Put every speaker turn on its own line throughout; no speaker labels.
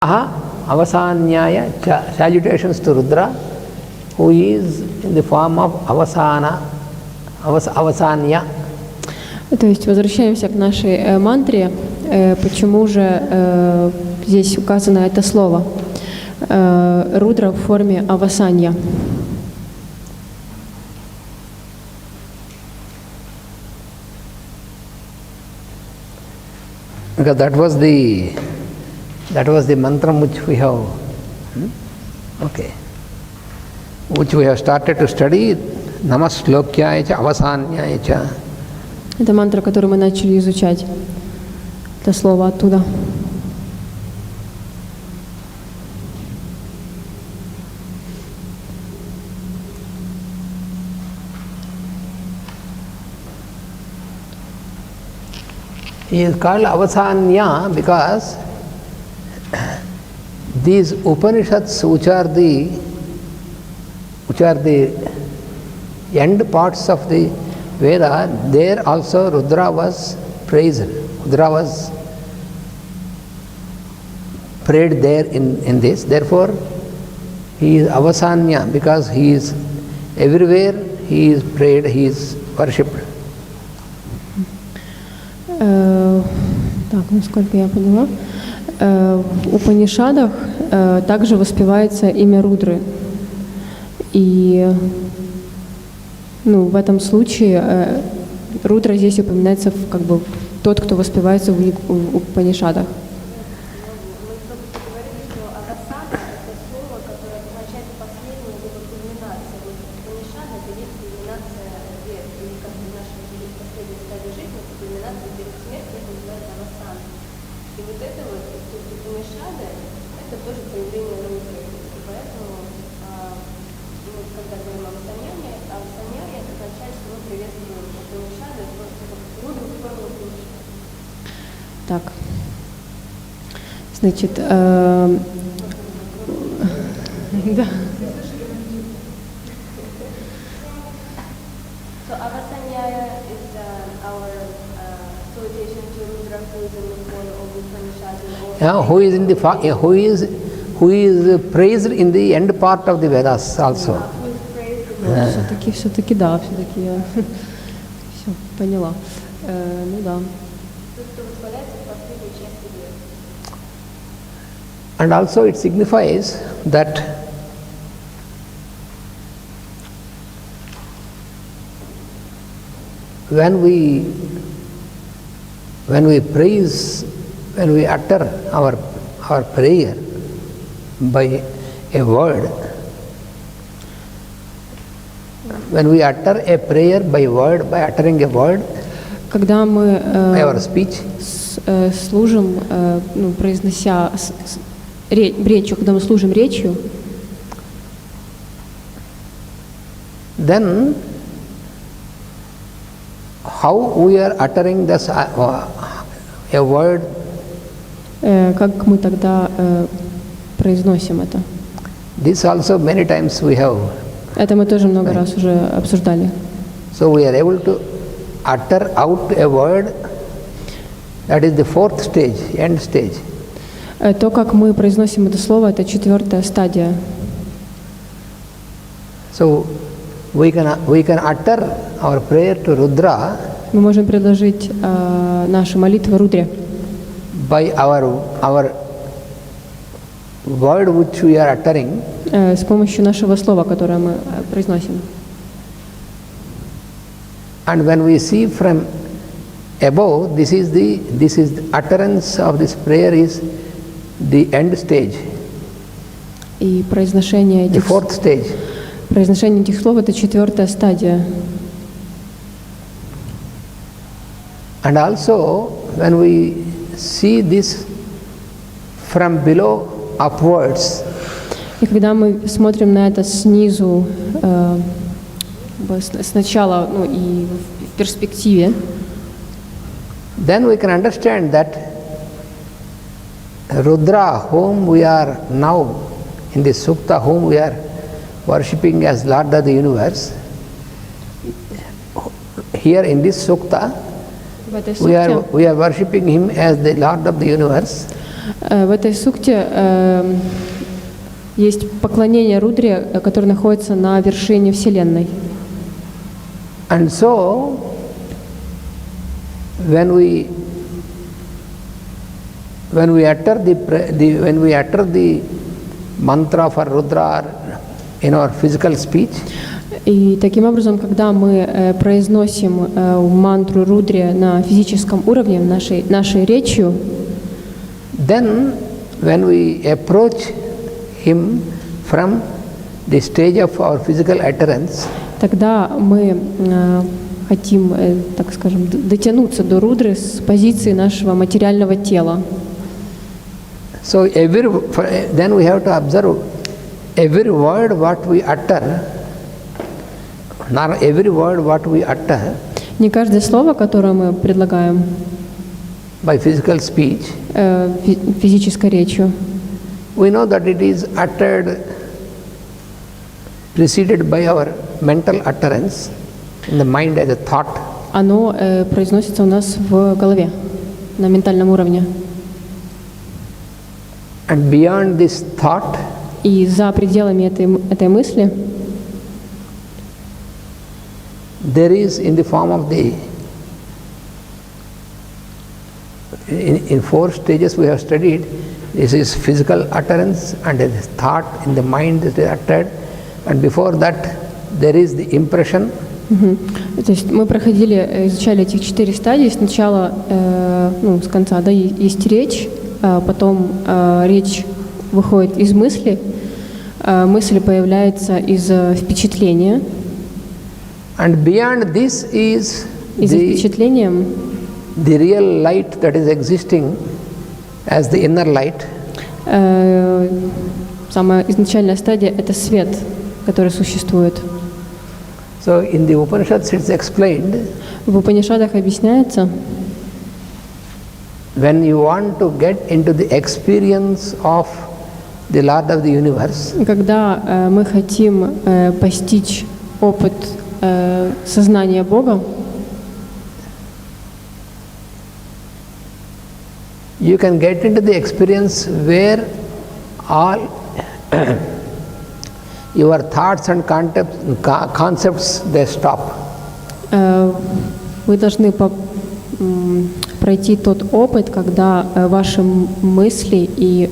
Namaha Avasanyaya cha. Salutations to Rudra, who is in the form of Avasana, Avasanya.
То есть возвращаемся к нашей мантре. Почему же здесь указано это слово? Рудра в форме авасанья.
Because that was the mantra which we have, which we have started to study. Namaslokya cha avasanya cha.
Это мантра, которую мы начали изучать. Это слово оттуда.
He is called Avasanya because these Upanishads, which are the end parts of the Veda, there also Rudra was praised. Rudra was prayed there in this. Therefore, he is Avasanya because he is everywhere, he is prayed, he is worshipped.
Так, насколько я поняла, в Упанишадах также воспевается имя Рудры. И в этом случае Рудра здесь упоминается как бы тот, кто воспевается в Упанишадах. Так, значит, да.
So Avasanyaya is our salutation to Rudra, who is in the form of Upanishads.
Yeah, who is praised in the end part of the Vedas also.
Все-таки да, все-таки я все поняла. Ну да.
And also it signifies that when we praise, when we utter our prayer by a word, when we utter a prayer by uttering a word,
когда мы
by our speech,
служим, произнося речью, когда мы служим речью,
then how we are uttering this a word,
как мы тогда произносим это.
This also many times we have.
Это мы тоже много раз уже обсуждали.
So we are able to utter out a word, that is the fourth stage, end stage.
То, как мы произносим это слово, это четвертая стадия.
So we can utter our prayer to Rudra.
Мы можем предложить наши молитвы Рудре.
By our word which we are uttering.
С помощью нашего слова, которое мы произносим.
And when we see from above, this is the utterance of this prayer is the end stage.
И произношение
the fourth stage.
Произношение этих слов — это четвертая стадия.
And also, when we see this from below upwards,
и когда мы смотрим на это снизу, сначала, и в перспективе,
then we can understand that Rudra, whom we are now in this sukta, whom we are worshipping as Lord of the universe, here in this sukta, we are worshipping him as the Lord of the universe.
В этой сукте есть поклонение Рудре, которое находится на вершине Вселенной.
And so, when we utter the mantra for Rudra in our physical speech,
И таким образом, когда мы произносим мантру Рудре на физическом уровне, нашей речью,
then when we approach him from the stage of our physical utterance,
тогда мы хотим, так скажем, дотянуться до Рудры с позиции нашего материального тела.
so then we have to observe every word what we utter, not every word what we utter
Не каждое слово, которое мы предлагаем
by physical speech,
физической речью,
we know that it is uttered, preceded by our mental utterance in the mind as a thought.
оно произносится у нас в голове, на ментальном уровне.
And beyond this thought,
И за пределами этой мысли
there is in the form of in 4 stages we have studied, this is physical utterance and there is thought in the mind that is uttered, and before that there is the impression.
То есть мы изучали этих 4 стадии. Сначала, с конца, да, есть речь, потом речь выходит из мысли, мысль появляется из впечатления.
And beyond this is
И за впечатлением
the real light that is existing as the inner light.
Самая изначальная стадия — это свет, который существует.
So in the Upanishads it's explained,
В Упанишадах объясняется,
when you want to get into the experience of the Lord of the universe,
когда мы хотим постичь опыт сознания Бога,
you can get into the experience where all your thoughts and concepts they stop.
Вы должны пройти тот опыт, когда ваши мысли и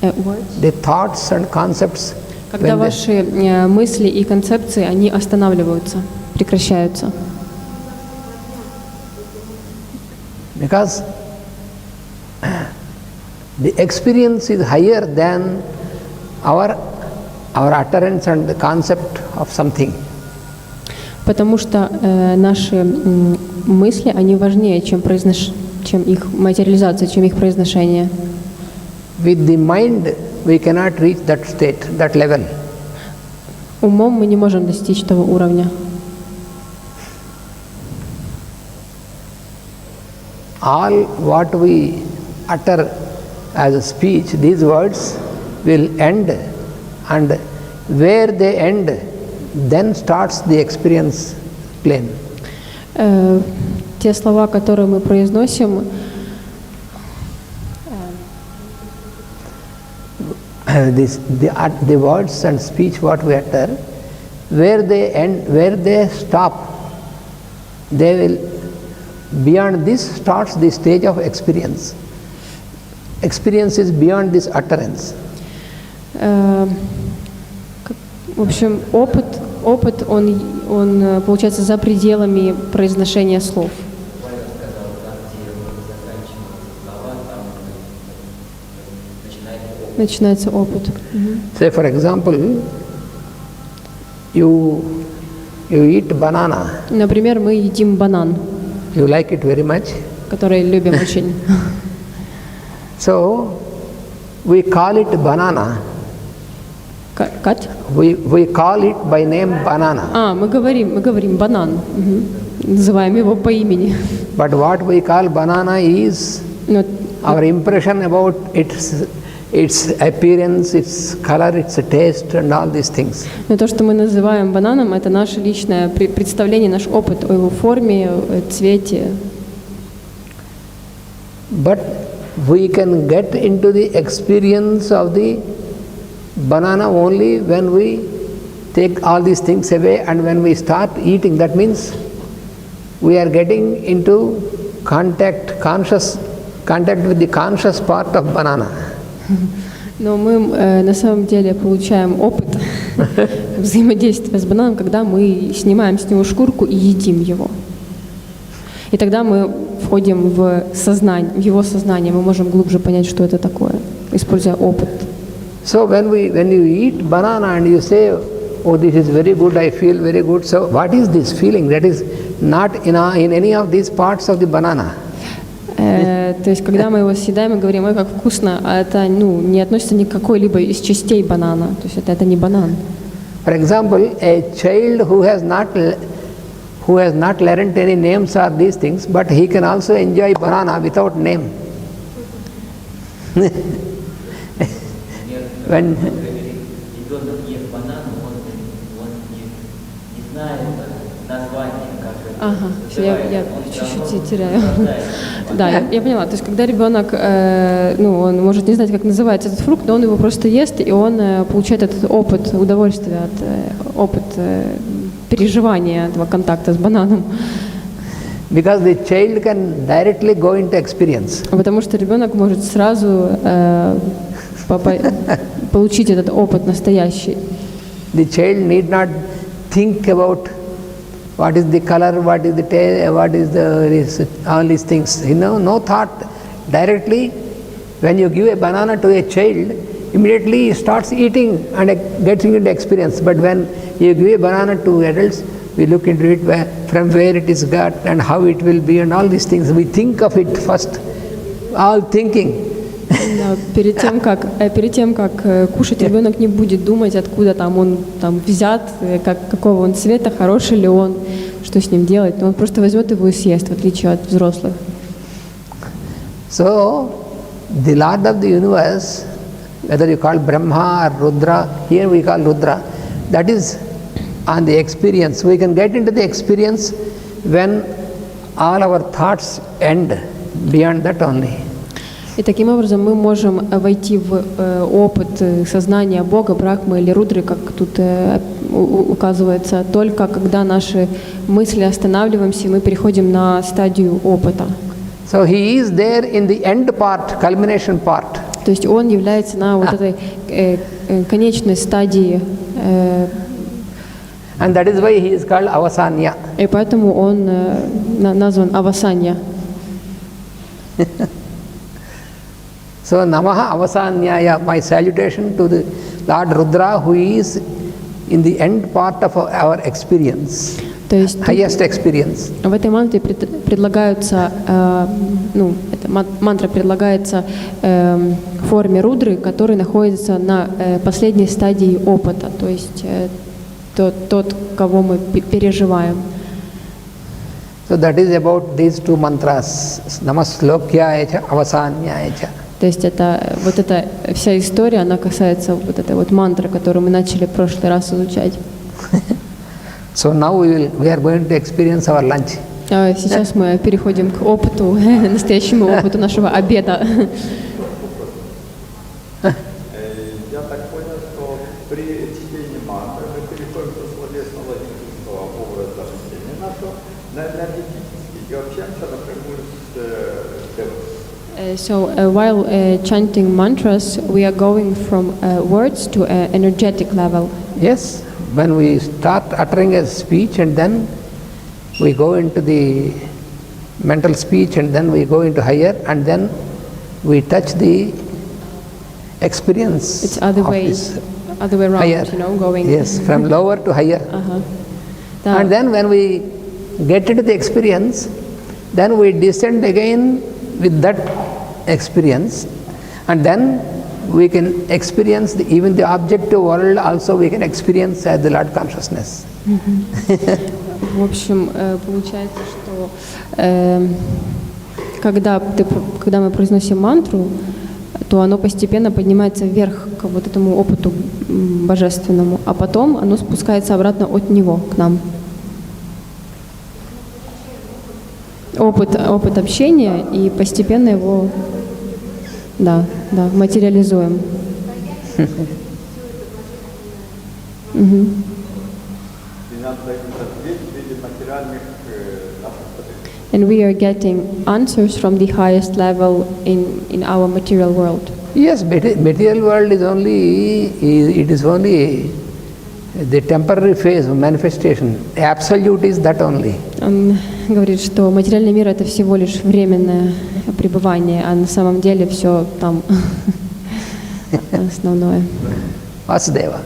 The thoughts and concepts,
когда ваши мысли и концепции, они останавливаются, прекращаются.
because the experience is higher than our utterance and the concept of something.
Потому что наши мысли, они важнее, чем их материализация, чем их произношение.
With the mind, we cannot reach that state, that level.
Умом мы не можем достичь того уровня.
All what we utter as a speech, these words will end, and where they end, then starts the experience plane.
Те слова, которые мы произносим,
the words and speech what we utter, where they end, where they stop, they will, beyond this starts the stage of experience. Experience is beyond this utterance.
В общем, опыт, он получается за пределами произношения слов. Начинается опыт.
Say for example, you eat banana.
Например, мы едим банан,
You like it very much.
который любим очень.
So we call it banana.
Кать?
We call it by name banana.
Мы говорим банан. Называем его по имени.
But what we call banana is
Но
our impression about its appearance, its color, its taste, and all these things.
Но то, что мы называем бананом, это наше личное представление, наш опыт о его форме, цвете.
But we can get into the experience of the banana only when we take all these things away and when we start eating. That means we are getting into contact with the conscious part of banana.
Но мы на самом деле получаем опыт взаимодействия с бананом, когда мы снимаем с него шкурку и едим его. И тогда мы входим в сознание, в его сознание, мы можем глубже понять, что это такое, используя опыт.
So when you eat banana and you say, oh, this is very good, I feel very good. So what is this feeling? That is not in any of these parts of the banana.
То есть, когда мы его съедаем и говорим, ой, как вкусно, а это не относится ни к какой-либо из частей банана. То есть это не банан.
For example, a child who has not learned any names or these things, but he can also enjoy banana without name. When
Ага, я чуть-чуть теряю. Да, я поняла. То есть, когда ребенок, он может не знать, как называется этот фрукт, но он его просто ест, и он получает этот опыт удовольствия, опыт переживания этого контакта с бананом.
Because the child can directly go into experience.
Потому что ребенок может сразу получить этот опыт настоящий.
The child need not think about what is the color, what is the taste, what is all these things. No thought. Directly, when you give a banana to a child, immediately he starts eating and getting into experience. But when you give a banana to adults, we look into it from where it is got and how it will be and all these things. We think of it first, all thinking.
Да, перед тем, как кушать, ребенок не будет думать, откуда он взят, какого он цвета, хороший ли он, что с ним делать. Он просто возьмет его и съест, в отличие от взрослых.
So, the Lord of the universe, whether you call Brahma or Rudra, here we call Rudra, that is on the experience. We can get into the experience when all our thoughts end, beyond that only.
И таким образом мы можем войти в опыт сознания Бога, Брахмы или Рудры, как тут указывается, только когда наши мысли останавливаемся, и мы переходим на стадию опыта.
So he is there in the end part, culmination part.
То есть он является на вот этой конечной стадии.
And that is why he is called Avasanya.
И поэтому он назван Авасанья.
So Namaha Avasanyaya, my salutation to the Lord Rudra, who is in the end part of our experience,
То есть
highest experience.
В этой мантре предлагаются, эта мантра предлагается в форме рудры, который находится на последней стадии опыта, то есть тот, кого мы переживаем.
So that is about these two mantras, Namaslokya echa, Avasanya echa.
То есть это вся история, она касается вот этой вот мантры, которую мы начали в прошлый раз изучать.
So now we are going to experience our lunch.
Сейчас мы переходим к опыту, настоящему опыту нашего обеда.
Я так понял, что при чтении мантры мы переходим со словесно-логического образа чтения нашего на энергетический и общаемся напрямую с Девой.
So while chanting mantras, we are going from words to an energetic level.
Yes, when we start uttering a speech and then we go into the mental speech and then we go into higher and then we touch the experience.
It's other way around,
higher.
Going.
Yes, from lower to higher. And then when we get into the experience, then we descend again with that experience, and then we can experience even the objective world also we can experience as the Lord consciousness.
В общем, получается, что когда мы произносим мантру, то оно постепенно поднимается вверх к вот этому опыту божественному, а потом оно спускается обратно от него к нам. Опыт общения, и постепенно его Да, да, материализуем. Мгм.
И нам дают ответ в виде материальных наших потребностей.
And we are getting answers from the highest level in our material world.
Yes, material world is only the temporary phase of manifestation. Absolute is that only.
Он говорит, что материальный мир — это всего лишь временное пребывание, а на самом деле все там основное.
Vasudeva.